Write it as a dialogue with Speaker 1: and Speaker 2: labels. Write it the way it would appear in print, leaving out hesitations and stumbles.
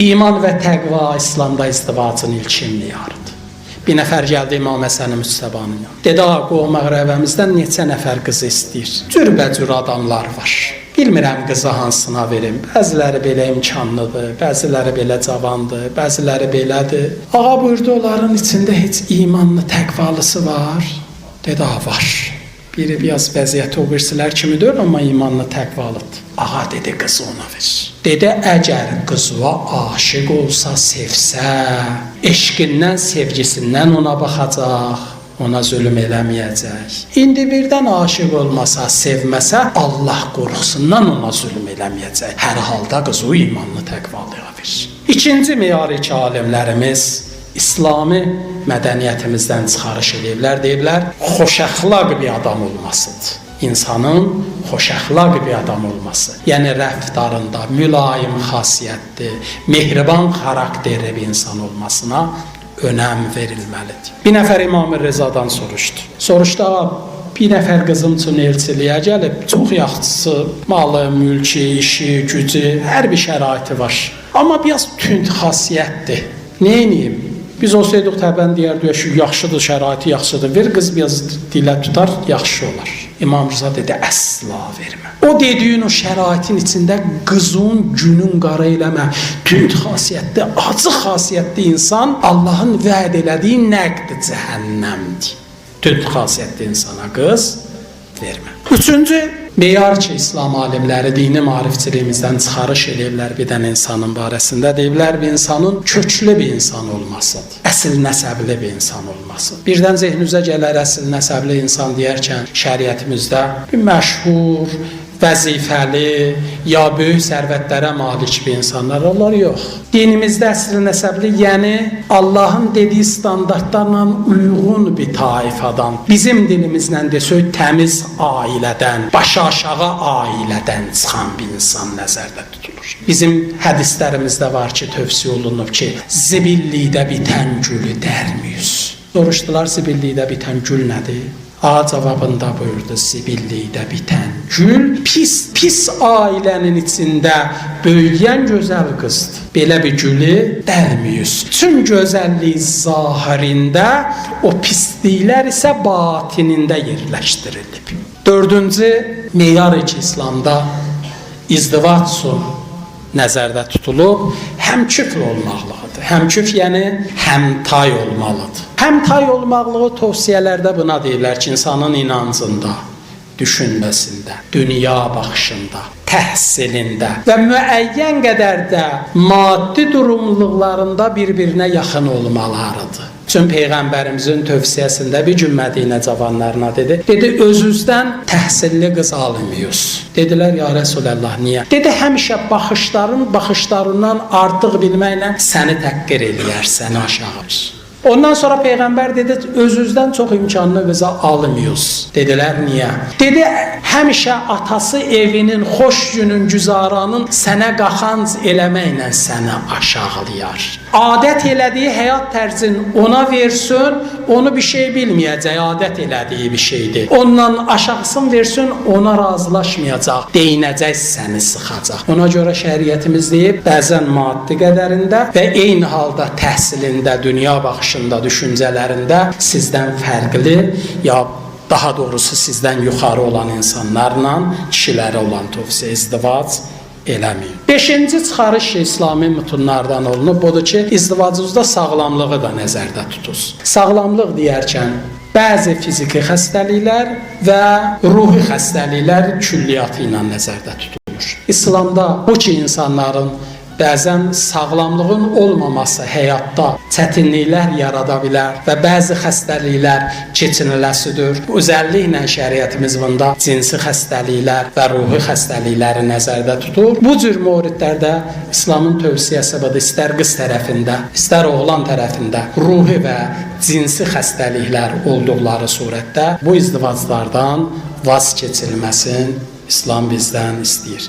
Speaker 1: İman və təqva İslamda izdivacın ilkin meyarıdır. Bir nəfər gəldi İmam Həsən Müstəbanın yanına. Dedi, qovmaq rəvəmizdən neçə nəfər qızı istəyir. Cürbəcür adamlar var. Bilmirəm qızı hansına verim. Bəziləri belə imkanlıdır, bəziləri belə cavandır, bəziləri belədir. Ağa buyurdu, onların içində heç imanlı, təqvalısı var. Dedi, var. Biri biraz vəziyyəti o birsilər kimidir, amma imanlı, təqvalıdır. Ağa dedi, qızı ona ver. Dedi, əgər qızıva aşıq olsa, sevsə, eşqindən, sevgisindən ona baxacaq, ona zülm eləməyəcək. İndi birdən aşıq olmasa, sevməsə, Allah qorxusundan ona zülm eləməyəcək. Hər halda qızı imanlı, təqvalıya ver. İkinci meyarı-ki alimlərimiz İslami mədəniyyətimizdən çıxarış ediblər, deyiblər, xoşəxlaq bir adam olmasıdır. İnsanın xoşəxlaq bir adam olması, yəni rəftarında mülayim xasiyyətli, mehriban xarakterli bir insan olmasına önəm verilməlidir. Bir nəfər İmam Rızadan soruşdu. Soruşdu, bir nəfər qızım üçün elçiliyə gəlib, çox yaxşısı, malı, mülki, işi, gücü, hər bir şəraiti var. Amma biraz tünd xasiyyətdir. Neyniyim? Biz olsaydıq təbən deyərdik ki, yaxşıdır, şəraiti yaxşıdır. Ver qız biraz dilə tutar, yaxşı olar. İmam Rıza dedi, əsla vermə. O dediyin o şəraitin içində qızın günün qara eləmə. Tünd xasiyyətli, acı xasiyyətli insan Allahın vəd elədiyi nəqd cəhənnəmdir. Tünd xasiyyətli insana qız vermə. Üçüncü meyar ki, İslam alimləri dini maarifçiliyimizdən çıxarış ediblər bir dənə insanın barəsində, deyiblər bir insanın köklü bir insan olmasıdır. Əsil nəsəbli bir insan olmasıdır. Birdən zehnünüzə gələr əsil nəsəbli insan deyərkən şəriətimizdə bir məşhur, vəzifəli, ya böyük sərvətlərə malik bir insanlar, onlar yox. Dinimizdə əsl nəsəbli, yəni Allahın dediyi standartlarla uyğun bir taifadan, bizim dilimizlə desək təmiz ailədən, başa aşağı ailədən çıxan bir insan nəzərdə tutulur. Bizim hədislərimizdə var ki, tövsiyə olunub ki, zibillikdə bitən gülü dərmiyiz. Soruşdular, zibillikdə bitən gül nədir? A cavabında buyurdu, zibillikdə bitən gül pis ailənin içində böyüyən gözəl qızdır. Belə bir gülü dərmiyiz. Tüm gözəllik zahirində, o pisliklər isə batinində yerləşdirilib. Dördüncü meyar-ı İslamda izdivac üçün nəzərdə tutulub, həmküfl olmaqlıqdır. Həmküf yəni həmtay olmalıdır. Həmtay olmaqlığı tövsiyələrdə buna deyirlər ki, insanın inancında, düşünməsində, dünya baxışında, təhsilində və müəyyən qədər də maddi durumluqlarında bir-birinə yaxın olmalarıdır. Çünki Peyğəmbərimizin tövsiyəsində bir gün Mədinə cavanlarına dedi, özünüzdən təhsilli qız almıyız. Dedilər, ya Rəsulallah, niyə? Dedi, həmişə baxışlarından artıq bilməklə səni təqqir eləyər, səni aşağıdır. Ondan sonra Peyğəmbər dedi, özünüzdən çox imkanlı qıza almıyız. Dedilər, niyə? Dedi, həmişə atası evinin, xoş günün, güzaranın sənə qaxanc eləməklə səni aşağılayar. Adət elədiyi həyat tərzin ona versin, onu bir şey bilməyəcək, adət elədiyi bir şeydir. Ondan aşağısın versin, ona razılaşmayacaq, deyinəcək, səni sıxacaq. Ona görə şəriətimiz deyib, bəzən maddi qədərində və eyni halda təhsilində, dünya baxışında, düşüncələrində sizdən fərqli, ya daha doğrusu sizdən yuxarı olan insanlarla kişilərə olan tövsiyə izdivac eləməyin. Beşinci çıxarış İslami mütunlardan olunub, budur ki, izdivacınızda sağlamlığı da nəzərdə tutuz. Sağlamlıq deyərkən, bəzi fiziki xəstəliklər və ruhi xəstəliklər külliyyatı ilə nəzərdə tutulur. İslamda bu ki, insanların bəzən sağlamlığın olmaması həyatda çətinliklər yarada bilər və bəzi xəstəliklər keçiniləsidir. Özəlliklə şəriətimiz bunda cinsi xəstəliklər və ruhi xəstəlikləri nəzərdə tutur. Bu cür mövridlərdə İslamın tövsiyəsi budur, istər qız tərəfində, istər oğlan tərəfində ruhi və cinsi xəstəliklər olduqları surətdə bu izdivaclardan vaz keçilməsin İslam bizdən istəyir.